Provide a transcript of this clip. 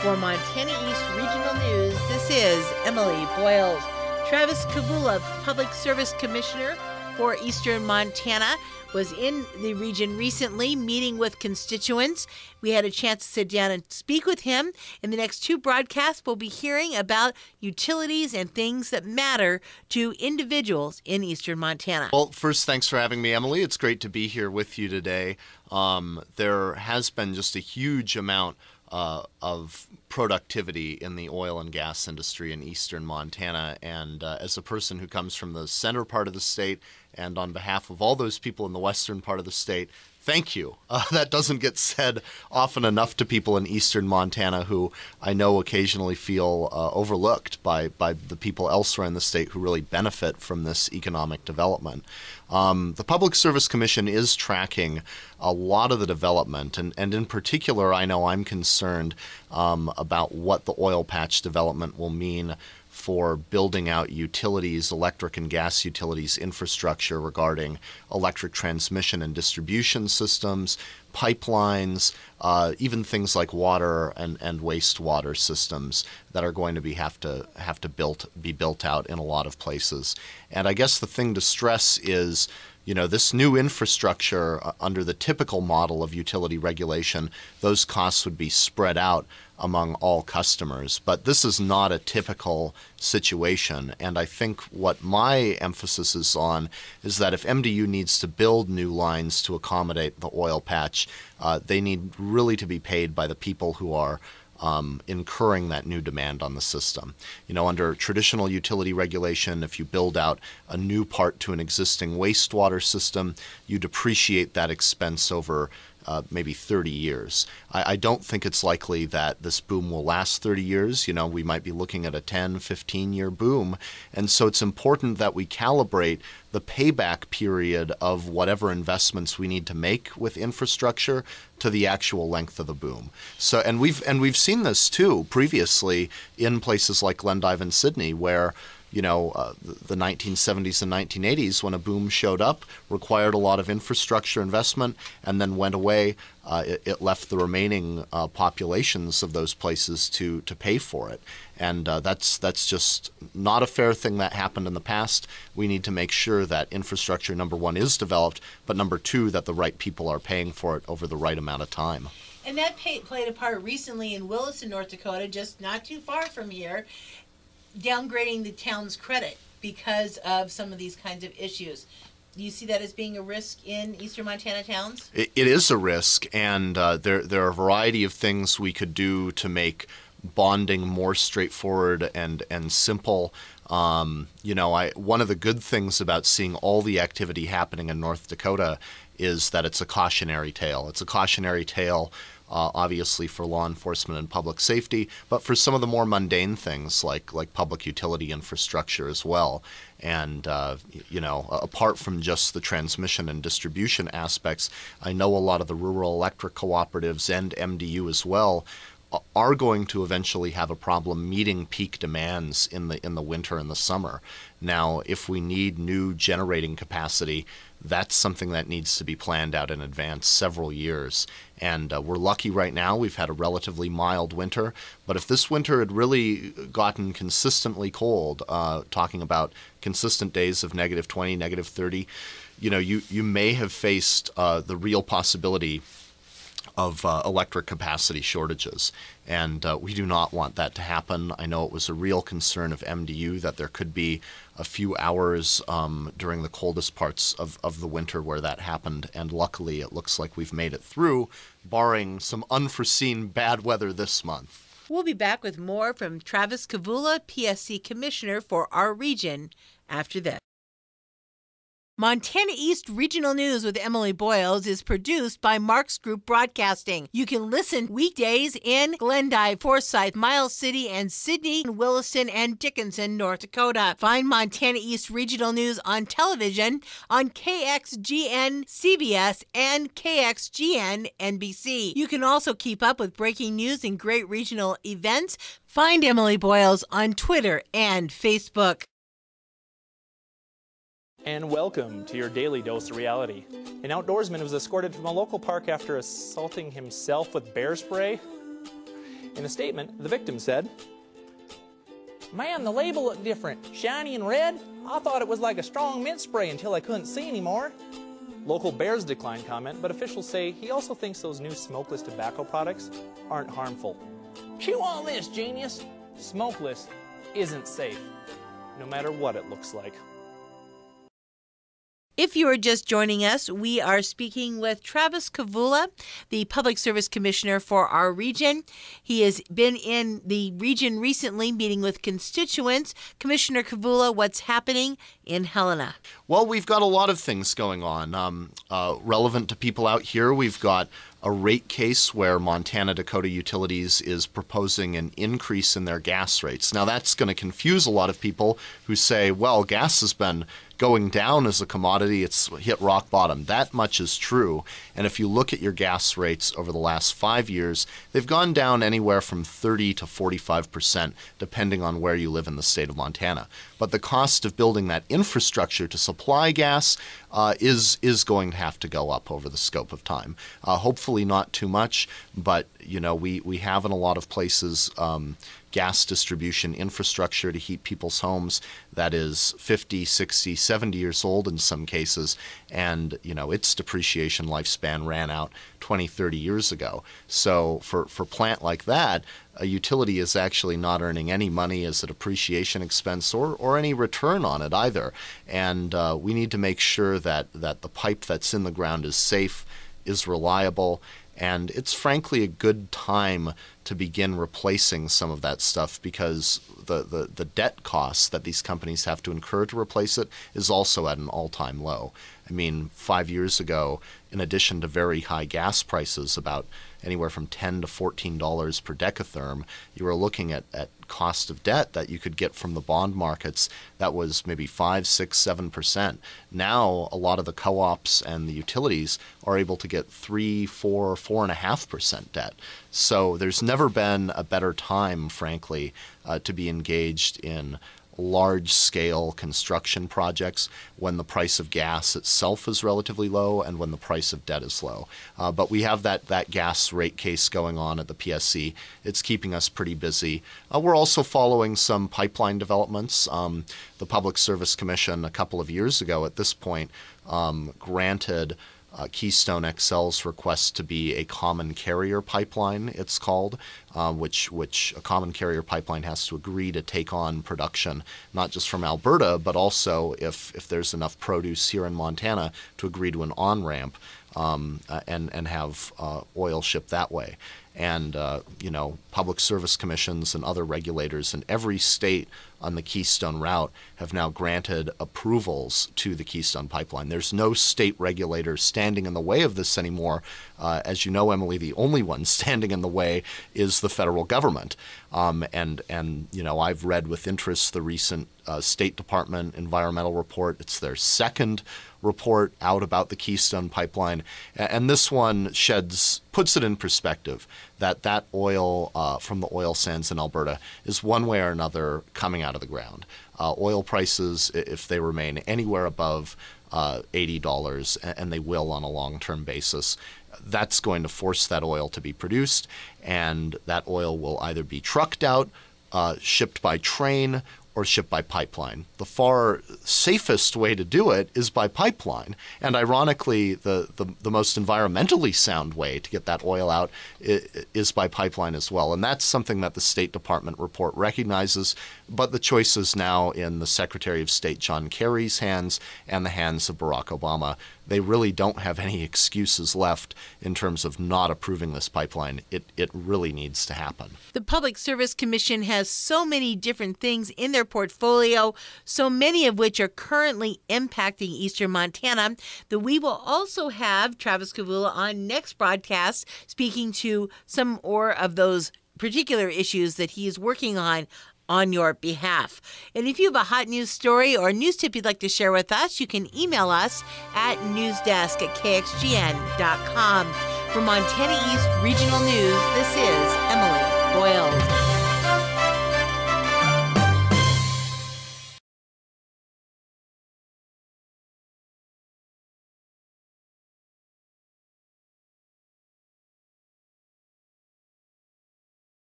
For Montana East Regional News, this is Emily Boyles. Travis Kavulla, Public Service Commissioner for Eastern Montana, was in the region recently meeting with constituents. We had a chance to sit down and speak with him. In the next two broadcasts, we'll be hearing about utilities and things that matter to individuals in Eastern Montana. Well, first, thanks for having me, Emily. It's great to be here with you today. There has been just a huge amount of productivity in the oil and gas industry in Eastern Montana. And as a person who comes from the center part of the state, and on behalf of all those people in the western part of the state, thank you. That doesn't get said often enough to people in Eastern Montana who I know occasionally feel overlooked by the people elsewhere in the state who really benefit from this economic development. The Public Service Commission is tracking a lot of the development, and in particular, I know I'm concerned about what the oil patch development will mean for building out utilities, electric and gas utilities infrastructure regarding electric transmission and distribution systems, pipelines, even things like water and wastewater systems that are going to have to be built out in a lot of places. And I guess the thing to stress is, you know, this new infrastructure under the typical model of utility regulation, those costs would be spread out among all customers. But this is not a typical situation. And I think what my emphasis is on is that if MDU needs to build new lines to accommodate the oil patch, they need really to be paid by the people who are incurring that new demand on the system. You know, under traditional utility regulation, if you build out a new part to an existing wastewater system, you depreciate that expense over maybe 30 years. I don't think it's likely that this boom will last 30 years. You know, we might be looking at a 10, 15-year boom. And so it's important that we calibrate the payback period of whatever investments we need to make with infrastructure to the actual length of the boom. So, and we've seen this too previously in places like Glendive and Sydney, where you know, the 1970s and 1980s, when a boom showed up, required a lot of infrastructure investment and then went away. It left the remaining populations of those places to pay for it. And that's just not a fair thing that happened in the past. We need to make sure that infrastructure, number one, is developed, but number two, that the right people are paying for it over the right amount of time. And that played a part recently in Williston, North Dakota, just not too far from here, downgrading the town's credit because of some of these kinds of issues. Do you see that as being a risk in Eastern Montana towns? It is a risk, and there are a variety of things we could do to make bonding more straightforward and simple. You know, one of the good things about seeing all the activity happening in North Dakota is that it's a cautionary tale. It's a cautionary tale obviously for law enforcement and public safety, but for some of the more mundane things like public utility infrastructure as well. And, you know, apart from just the transmission and distribution aspects, I know a lot of the rural electric cooperatives and MDU as well are going to eventually have a problem meeting peak demands in the winter and the summer. Now, if we need new generating capacity, that's something that needs to be planned out in advance several years. And we're lucky right now. We've had a relatively mild winter. But if this winter had really gotten consistently cold, talking about consistent days of -20, -30, you know, you may have faced the real possibility of electric capacity shortages. And we do not want that to happen. I know it was a real concern of MDU that there could be a few hours during the coldest parts of the winter where that happened. And luckily, it looks like we've made it through, barring some unforeseen bad weather this month. We'll be back with more from Travis Kavulla, PSC Commissioner for our region, after this. Montana East Regional News with Emily Boyles is produced by Marks Group Broadcasting. You can listen weekdays in Glendive, Forsyth, Miles City, and Sydney, Williston, and Dickinson, North Dakota. Find Montana East Regional News on television on KXGN CBS and KXGN NBC. You can also keep up with breaking news and great regional events. Find Emily Boyles on Twitter and Facebook. And welcome to your daily dose of reality. An outdoorsman was escorted from a local park after assaulting himself with bear spray. In a statement, the victim said, "Man, the label looked different, shiny and red. I thought it was like a strong mint spray until I couldn't see anymore." Local bears declined comment, but officials say he also thinks those new smokeless tobacco products aren't harmful. Chew on this, genius. Smokeless isn't safe, no matter what it looks like. If you are just joining us, we are speaking with Traviskavulla, the Public Service Commissioner for our region. He has been in the region recently meeting with constituents. Commissioner Kavulla, what's happening in Helena? Well, we've got a lot of things going on. Relevant to people out here, we've got a rate case where Montana Dakota Utilities is proposing an increase in their gas rates. Now, that's going to confuse a lot of people who say, well, gas has been going down as a commodity. It's hit rock bottom. That much is true. And if you look at your gas rates over the last 5 years, they've gone down anywhere from 30 to 45%, depending on where you live in the state of Montana. But the cost of building that infrastructure to supply gas is going to have to go up over the scope of time. Hopefully not too much, but we have in a lot of places gas distribution infrastructure to heat people's homes that is 50, 60, 70 years old in some cases, and its depreciation lifespan ran out 20, 30 years ago. So for a plant like that, a utility is actually not earning any money as a depreciation expense or any return on it either. And we need to make sure that the pipe that's in the ground is safe, is reliable, and it's frankly a good time to begin replacing some of that stuff, because the debt costs that these companies have to incur to replace it is also at an all-time low. I mean, 5 years ago, in addition to very high gas prices, about anywhere from $10 to $14 per decatherm, you were looking at cost of debt that you could get from the bond markets that was maybe 5, 6, 7%. Now, a lot of the co-ops and the utilities are able to get 3, 4, 4.5% debt. So there's never been a better time, frankly, to be engaged in large-scale construction projects when the price of gas itself is relatively low and when the price of debt is low. But we have that gas rate case going on at the PSC. It's keeping us pretty busy. We're also following some pipeline developments. The Public Service Commission a couple of years ago at this point granted Keystone XL's request to be a common carrier pipeline, it's called, which a common carrier pipeline has to agree to take on production, not just from Alberta, but also if there's enough produce here in Montana to agree to an on-ramp and have oil shipped that way. And, public service commissions and other regulators in every state on the Keystone route have now granted approvals to the Keystone pipeline. There's no state regulator standing in the way of this anymore. As you know, Emily, the only one standing in the way is the federal government. I've read with interest the recent State Department environmental report. It's their second report out about the Keystone pipeline, and this one puts it in perspective that oil from the oil sands in Alberta is one way or another coming out of the ground. Oil prices, if they remain anywhere above $80, and they will on a long-term basis, that's going to force that oil to be produced, and that oil will either be trucked out, shipped by train, or shipped by pipeline. The far safest way to do it is by pipeline. And ironically, the most environmentally sound way to get that oil out is by pipeline as well. And that's something that the State Department report recognizes, but the choice is now in the Secretary of State John Kerry's hands and the hands of Barack Obama. They really don't have any excuses left in terms of not approving this pipeline. It really needs to happen. The Public Service Commission has so many different things in their portfolio, so many of which are currently impacting eastern Montana, that we will also have Traviskavulla on next broadcast speaking to some more of those particular issues that he is working on your behalf. And if you have a hot news story or a news tip you'd like to share with us, you can email us at newsdesk@kxgn.com. For Montana East Regional News, this is Emily Boyles.